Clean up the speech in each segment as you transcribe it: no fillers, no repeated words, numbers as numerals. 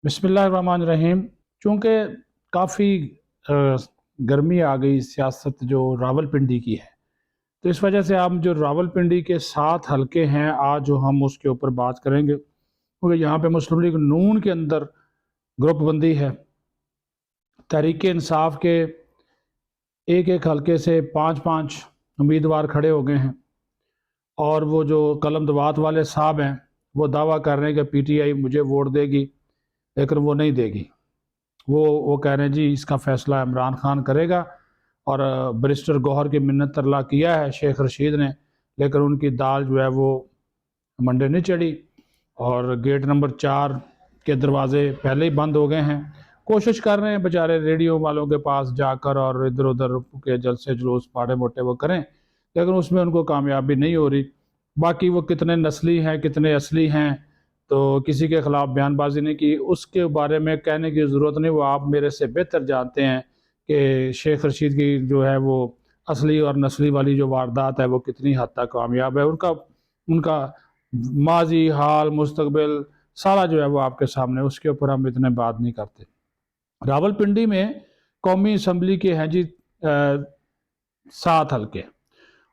बिस्मिल्लाहिर्रहमानिर्रहीम। चूँकि काफ़ी गर्मी आ गई सियासत जो रावलपिंडी की है, तो इस वजह से हम जो रावलपिंडी के 7 हलके हैं, आज जो हम उसके ऊपर बात करेंगे, क्योंकि यहाँ पे मुस्लिम लीग नून के अंदर ग्रुपबंदी है। तहरीक इंसाफ के एक एक हलके से 5-5 उम्मीदवार खड़े हो गए हैं, और वो जो कलम दवात वाले साहब हैं, वो दावा कर रहे हैं कि पीटीआई मुझे वोट देगी, लेकिन वो नहीं देगी। वो कह रहे हैं जी इसका फ़ैसला इमरान खान करेगा। और बैरिस्टर गौहर की मिन्नत तरला किया है शेख रशीद ने, लेकिन उनकी दाल जो है वो मंडे नहीं चढ़ी, और गेट नंबर 4 के दरवाजे पहले ही बंद हो गए हैं। कोशिश कर रहे हैं बेचारे रेडियो वालों के पास जाकर और इधर उधर के जलसे जुलूस माड़े मोटे वो करें, लेकिन उसमें उनको कामयाबी नहीं हो रही। बाकी वो कितने नस्ली हैं कितने असली हैं, तो किसी के ख़िलाफ़ बयानबाजी नहीं की, उसके बारे में कहने की ज़रूरत नहीं। वो आप मेरे से बेहतर जानते हैं कि शेख रशीद की जो है वो असली और नस्ली वाली जो वारदात है वो कितनी हद तक कामयाब है। उनका उनका माजी हाल मुस्तकबिल सारा जो है वो आपके सामने, उसके ऊपर हम इतने बात नहीं करते। रावलपिंडी में कौमी असम्बली के हैं जी 7 हलके,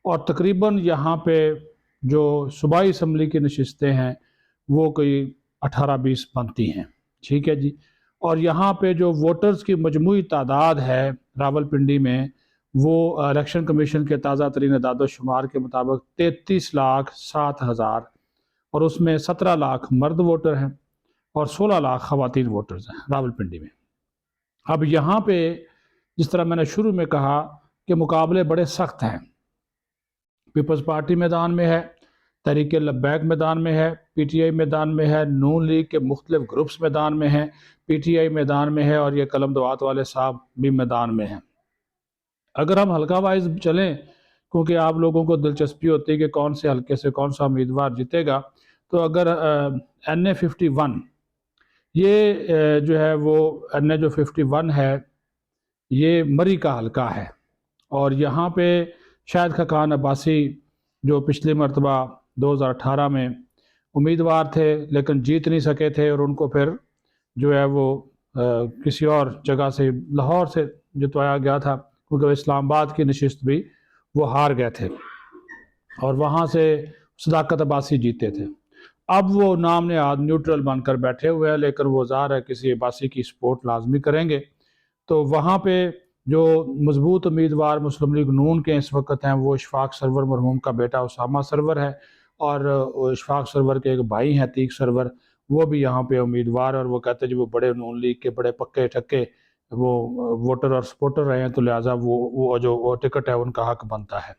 और तकरीबन यहाँ पे जो सूबाई असम्बली की नशिस्तें हैं वो कोई 18-20 बनती हैं, ठीक है जी। और यहाँ पे जो वोटर्स की मजमूई तादाद है रावलपिंडी में, वो इलेक्शन कमीशन के ताज़ा तरीन अदाद-ओ-शुमार के मुताबिक 33,07,000, और उसमें 17 लाख मर्द वोटर हैं और 16 लाख ख़वातीन वोटर्स हैं रावलपिंडी में। अब यहाँ पे जिस तरह मैंने शुरू में कहा कि मुकाबले बड़े सख्त हैं। पीपल्स पार्टी मैदान में है, तहरीक लब्बैक मैदान में है, पीटीआई मैदान में है, नून लीग के मुख्तलिफ ग्रुप्स मैदान में हैं, पीटीआई मैदान में है, और ये कलम दवात वाले साहब भी मैदान में हैं। अगर हम हल्का वाइज चलें, क्योंकि आप लोगों को दिलचस्पी होती है कि कौन से हल्के से कौन सा उम्मीदवार जीतेगा, तो अगर NA 51 ये जो है वो NA जो 51 है ये मरी का हल्का है, और यहाँ पे शाहिद खान अब्बासी जो पिछली मरतबा 2018 में उम्मीदवार थे लेकिन जीत नहीं सके थे, और उनको फिर जो है वो किसी और जगह से लाहौर से जितवाया गया था, क्योंकि इस्लामाबाद की नशिस्त भी वो हार गए थे, और वहाँ से सदाकत अब्बासी जीते थे। अब वो नाम नहाद न्यूट्रल बनकर बैठे हुए हैं, लेकिन वो ज़ाहिर है किसी अब्बासी की सपोर्ट लाजमी करेंगे। तो वहाँ पे जो मजबूत उम्मीदवार मुस्लिम लीग नून के इस वक्त हैं वो इशफाक सरवर मरहूम का बेटा उसामा सरवर है, और इशफाक सरवर के एक भाई हैं तीक सरवर, वो भी यहाँ पे उम्मीदवार, और वो कहते हैं जी वो बड़े नून लीग के बड़े पक्के ठक्के वो वोटर और सपोर्टर रहे हैं, तो लिहाजा वो जो वो टिकट है उनका हक बनता है।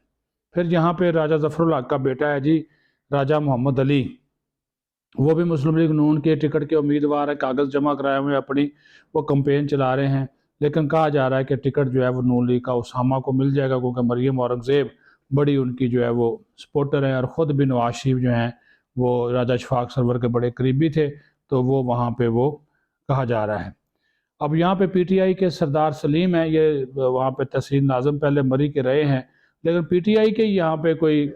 फिर यहाँ पे राजा जफरुल हक का बेटा है जी राजा मोहम्मद अली, वो भी मुस्लिम लीग नून के टिकट के उम्मीदवार है, कागज़ जमा कराए हुए अपनी, वो कंपेन चला रहे हैं, लेकिन कहा जा रहा है कि टिकट जो है वो नून लीग का उसामा को मिल जाएगा, क्योंकि मरियम औरंगज़ेब बड़ी उनकी जो है वो सपोर्टर है, और ख़ुद भी नवाज शरीफ जो हैं वो राजा इशफाक सरवर के बड़े करीबी थे, तो वो वहाँ पे वो कहा जा रहा है। अब यहाँ पे पीटीआई के सरदार सलीम हैं, ये वहाँ पे तहसील नाज़म पहले मरी के रहे हैं, लेकिन पीटीआई के यहाँ पे कोई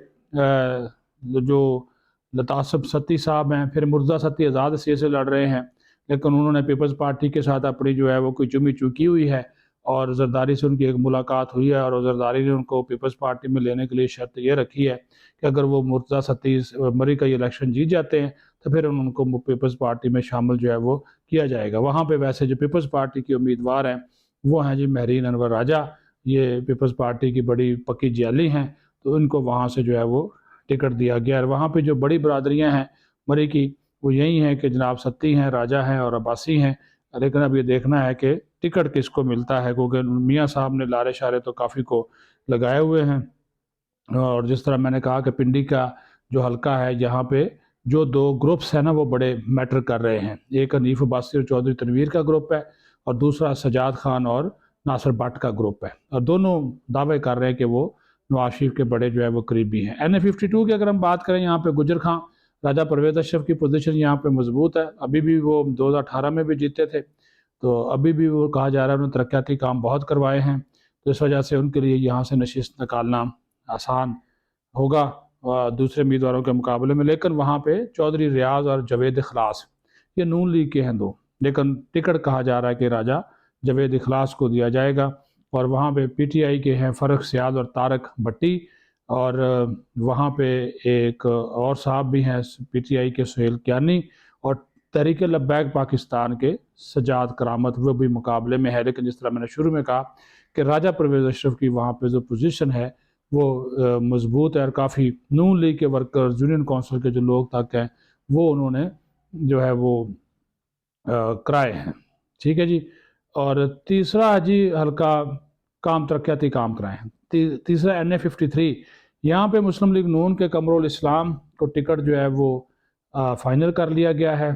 जो लतासब सत्ती साहब हैं, फिर मुर्तज़ा सत्ती आज़ाद से लड़ रहे हैं, लेकिन उन्होंने पीपल्स पार्टी के साथ अपनी जो है वो कोई चुमी चूकी हुई है, और जरदारी से उनकी एक मुलाकात हुई है, और जरदारी ने उनको पीपल्स पार्टी में लेने के लिए शर्त ये रखी है कि अगर वो मुर्तज़ा सत्ती मरी का ये इलेक्शन जीत जाते हैं तो फिर उनको पीपल्स पार्टी में शामिल जो है वो किया जाएगा। वहाँ पे वैसे जो पीपल्स पार्टी के उम्मीदवार हैं वो हैं जी महरीन अनवर राजा, ये पीपल्स पार्टी की बड़ी पक्की जियाली हैं, तो इनको वहाँ से जो है वो टिकट दिया गया। और वहाँ पे जो बड़ी बरादरियाँ हैं मरी की, वो यही हैं कि जनाब सत्ती हैं, राजा हैं और अब्बासी हैं, लेकिन अब ये देखना है कि टिकट किसको मिलता है, क्योंकि मियाँ साहब ने लारे शारे तो काफ़ी को लगाए हुए हैं। और जिस तरह मैंने कहा कि पिंडी का जो हल्का है, यहाँ पे जो 2 ग्रुप्स हैं ना वो बड़े मैटर कर रहे हैं। एक हनीफ अब्बासी और चौधरी तनवीर का ग्रुप है, और दूसरा सजाद खान और नासिर भट्ट का ग्रुप है, और दोनों दावे कर रहे हैं कि वो नवाज शरीफ के बड़े जो है वो करीबी हैं। NA 52 की अगर हम बात करें, यहाँ पे गुजर खां राजा परवेज़ अशरफ की पोजीशन यहाँ पे मजबूत है। अभी भी वो 2018 में भी जीते थे, तो अभी भी वो कहा जा रहा है उन्होंने तरक्याती काम बहुत करवाए हैं, तो इस वजह से उनके लिए यहाँ से नशिस्त निकालना आसान होगा दूसरे उम्मीदवारों के मुकाबले में। लेकिन वहाँ पे चौधरी रियाज और जवेद खलास ये नून लीग के हैं 2, लेकिन टिकट कहा जा रहा है कि राजा जावेद इखलास को दिया जाएगा। और वहाँ पे पीटीआई के हैं फ़र्रुख सियाद और तारक भट्टी, और वहाँ पे एक और साहब भी हैं पीटीआई के सुहेल कियानी, और तहरीक लब्बैक पाकिस्तान के सजाद करामत, वो भी मुकाबले में है। लेकिन जिस तरह मैंने शुरू में कहा कि राजा परवेज़ अशरफ की वहाँ पे जो पोजीशन है वो मजबूत है, और काफ़ी नून लीग के वर्कर्स, यूनियन काउंसिल के जो लोग तक हैं, वो उन्होंने जो है वो कराए हैं। ठीक है जी। और तीसरा जी हल्का काम तरक्याती काम कराए हैं। तीसरा NA53, यहाँ पे मुस्लिम लीग नून के कमरुल इस्लाम को टिकट जो है वो फाइनल कर लिया गया है।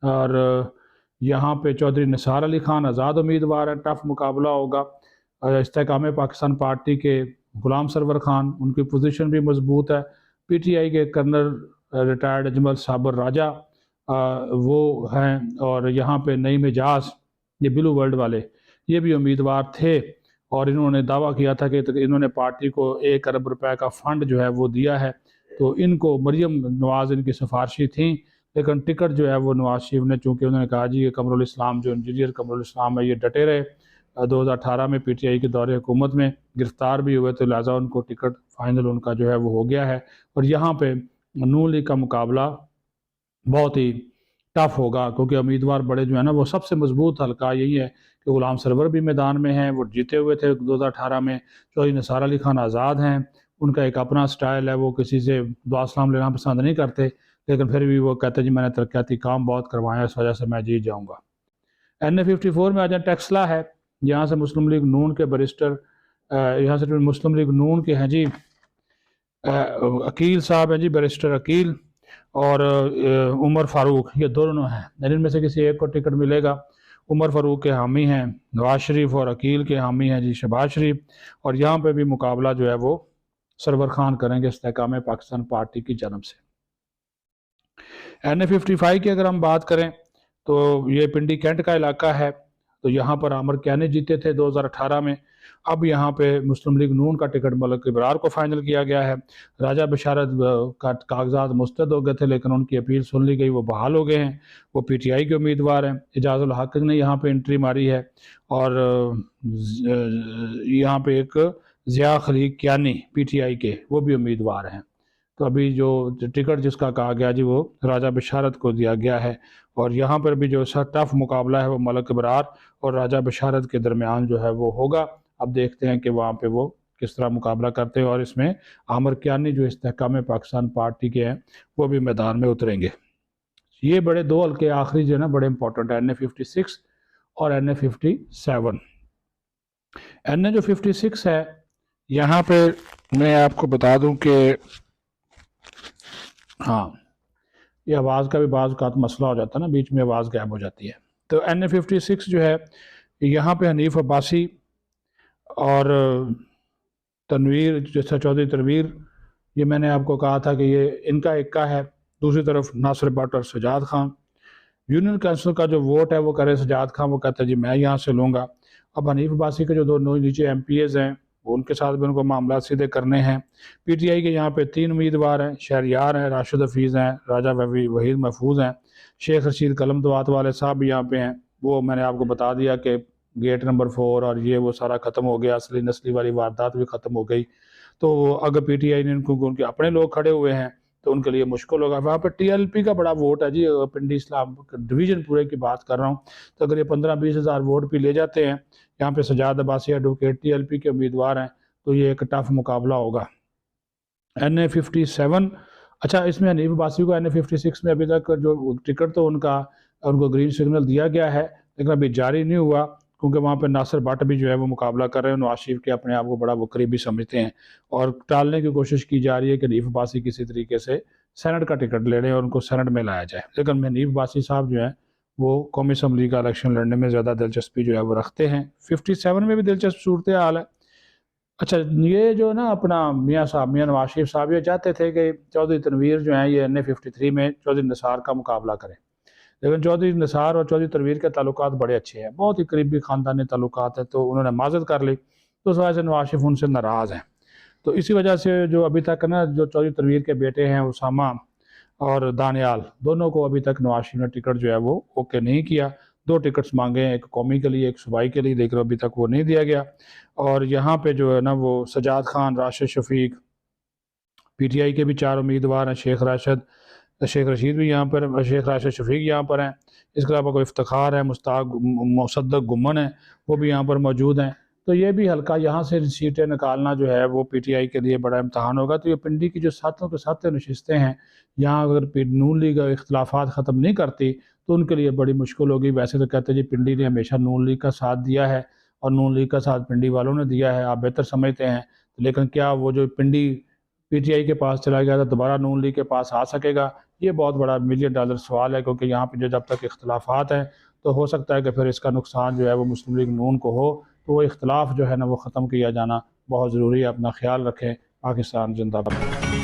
और यहाँ पे चौधरी निसार अली खान आज़ाद उम्मीदवार हैं, टफ मुकाबला होगा। इस्तेकाम पाकिस्तान पार्टी के गुलाम सरवर खान, उनकी पोजीशन भी मजबूत है। पीटीआई के कर्नल रिटायर्ड अजमल साबर राजा वो हैं, और यहाँ पे नईम एजाज, ये ब्लू वर्ल्ड वाले, ये भी उम्मीदवार थे। और इन्होंने दावा किया था कि इन्होंने पार्टी को 1 अरब रुपए का फंड जो है वो दिया है। तो इनको मरियम नवाज़ इनकी सिफारशी थी, लेकिन टिकट जो है वो नवाज शरीफ ने, चूँकि उन्होंने कहा जी ये कमरुल इस्लाम जो इंजीनियर कमरुल इस्लाम है ये डटे रहे, 2018 में पीटीआई के दौरे हुकूमत में गिरफ्तार भी हुए, तो लिहाजा उनको टिकट फाइनल उनका जो है वो हो गया है। और यहाँ पे नून लीग का मुकाबला बहुत ही टफ होगा, क्योंकि उम्मीदवार बड़े जो है ना, वो सबसे मजबूत हल्का यही है कि गुलाम सरवर भी मैदान में हैं, वो जीते हुए थे 2018 में। चौधरी निसार अली खान आज़ाद हैं, उनका एक अपना स्टाइल है, वो किसी से दुआ सलाम लेना पसंद नहीं करते, लेकिन फिर भी वो कहते हैं जी मैंने तरक्याती काम बहुत करवाए, इस वजह से मैं जीत जाऊँगा। NA54 में आ जाए, टेक्सला है, यहाँ से मुस्लिम लीग नून के बैरिस्टर, यहाँ से मुस्लिम लीग नून के हैं जी अकील साहब हैं जी, बैरिस्टर अकील, और उमर फारूक, ये दोनों हैं। इनमें से किसी एक को टिकट मिलेगा। उमर फारूक के हामी हैं नवाज शरीफ, और अकील के हामी हैं जी शहबाज शरीफ। और यहाँ पे भी मुकाबला जो है वो सरवर खान करेंगे इस्तेकाम पाकिस्तान पार्टी की जानब से। NA55 की अगर हम बात करें तो ये पिंडी कैंट का इलाका है, तो यहाँ पर आमर कियानी जीते थे 2018 में। अब यहाँ पे मुस्लिम लीग नून का टिकट मलिक इब्रार को फाइनल किया गया है। राजा बशारत का कागजात मुस्तरद हो गए थे, लेकिन उनकी अपील सुन ली गई, वो बहाल हो गए हैं, वो पीटीआई के उम्मीदवार हैं। एजाजुल हक ने यहाँ पे एंट्री मारी है, और यहाँ पे एक ज़िया खलीक कियानी पीटीआई के, वो भी उम्मीदवार हैं। तो अभी जो टिकट जिसका कहा गया जी वो राजा बशारत को दिया गया है। और यहाँ पर भी जो टफ मुकाबला है वो मलिक इब्रार और राजा बशारत के दरमियान जो है वो होगा। अब देखते हैं कि वहाँ पे वो किस तरह मुकाबला करते हैं, और इसमें आमर कियानी जो इस्तेहकाम पाकिस्तान पार्टी के हैं वो भी मैदान में उतरेंगे। ये बड़े दो हल्के आखिरी जो है ना बड़े इंपॉर्टेंट है, NA56 और NA57। NA जो 56 है, यहाँ पे मैं आपको बता दूं कि हाँ, ये आवाज़ का भी बाज़ का मसला हो जाता है ना, बीच में आवाज़ गायब हो जाती है। तो NA56 जो है, यहाँ पे हनीफ अब्बासी और तनवीर, जैसा चौधरी तनवीर, ये मैंने आपको कहा था कि ये इनका इक्का है। दूसरी तरफ नासिर भट्ट और सजाद खान। यूनियन काउंसिल का जो वोट है वो करे सजाद खान, वो कहते हैं जी मैं यहाँ से लूँगा। अब हनीफ अब्बासी के जो दो नीचे MPs हैं, उनके साथ भी उनको मामला सीधे करने हैं। पीटीआई के यहाँ पे 3 उम्मीदवार हैं, शहरियार हैं, राशिद हफीज़ हैं, राजा वहीद महफूज हैं, शेख रशीद कलम दुआत वाले साहब भी यहाँ पे हैं। वो मैंने आपको बता दिया कि गेट नंबर 4 और ये वो सारा ख़त्म हो गया, असली नस्ली वाली वारदात भी ख़त्म हो गई। तो अगर पीटीआई ने उनके अपने लोग खड़े हुए हैं तो उनके लिए मुश्किल होगा। वहाँ पर TLP का बड़ा वोट है जी, पिंडी इस्लाम डिवीज़न पूरे की बात कर रहा हूँ। तो अगर ये 15-20 हज़ार वोट भी ले जाते हैं, यहाँ पे सजाद अब्बासी एडवोकेट TLP के उम्मीदवार हैं, तो ये एक टफ मुकाबला होगा। NA57, अच्छा इसमें हनीफ अब्बासी को NA56 में अभी तक जो टिकट तो उनको ग्रीन सिग्नल दिया गया है, लेकिन अभी जारी नहीं हुआ, क्योंकि वहाँ पे नासिर भट्ट भी जो है वो मुकाबला कर रहे हैं। नवाज शरीफ के अपने आप को बड़ा वो करीबी समझते हैं, और टालने की कोशिश की जा रही है कि हनीफ अब्बासी किसी तरीके से सेनेट का टिकट ले लें और उनको सेनेट में लाया जाए। लेकिन हनीफ अब्बासी साहब जो हैं वो कौमी असम्बली का इलेक्शन लड़ने में ज़्यादा दिलचस्पी जो है वो रखते हैं। 57 में भी दिलचस्प सूरत हाल है। अच्छा, ये जो ना अपना मियाँ नवाज शरीफ साहब ये चाहते थे कि चौधरी तनवीर जो हैं ये NA53 में चौधरी निसार का मुकाबला करें, लेकिन चौधरी निसार और चौधरी तनवीर के ताल्लुकात बड़े अच्छे हैं, बहुत ही करीबी ख़ानदानी ताल्लुकात है, तो उन्होंने माजत कर ली, तो उस वजह से नवाज शरीफ उनसे नाराज़ हैं। तो इसी वजह से जो अभी तक ना जो चौधरी तनवीर के बेटे हैं उसामा और दानियाल, दोनों को अभी तक नवाज शरीफ ने टिकट जो है वो ओके नहीं किया। 2 टिकट्स मांगे हैं, एक कौमी के लिए, एक सूबाई के लिए, लेकिन अभी तक वो नहीं दिया गया। और यहाँ पे जो है ना वो सजाद खान, राशिद शफीक, पीटीआई के भी 4 उम्मीदवार हैं, शेख रशीद भी यहाँ पर, शेख राशिद शफीक यहाँ पर हैं। इसके अलावा कोई इफ्तिखार है, मुसद्दक गुम्मन है, वो भी यहाँ पर मौजूद हैं। तो ये भी हल्का यहाँ से सीटें निकालना जो है वो पीटीआई के लिए बड़ा इम्तहान होगा। तो ये पिंडी की जो 7 के 7 नशिस्तें हैं, यहाँ अगर नून लीग इख्तलाफात ख़त्म नहीं करती तो उनके लिए बड़ी मुश्किल होगी। वैसे तो कहते हैं जी पिंडी ने हमेशा नून लीग का साथ दिया है और नून लीग का साथ पिंडी वालों ने दिया है, आप बेहतर समझते हैं। लेकिन क्या वो जो पिंडी पीटीआई के पास चला गया था दोबारा नून लीग के पास आ सकेगा? ये बहुत बड़ा $1 मिलियन सवाल है, क्योंकि यहाँ पे जो जब तक इख्तलाफात हैं तो हो सकता है कि फिर इसका नुकसान जो है वो मुस्लिम लीग नून को हो। तो वो इख्तलाफ जो है ना वो ख़त्म किया जाना बहुत ज़रूरी है। अपना ख्याल रखें। पाकिस्तान जिंदाबाद।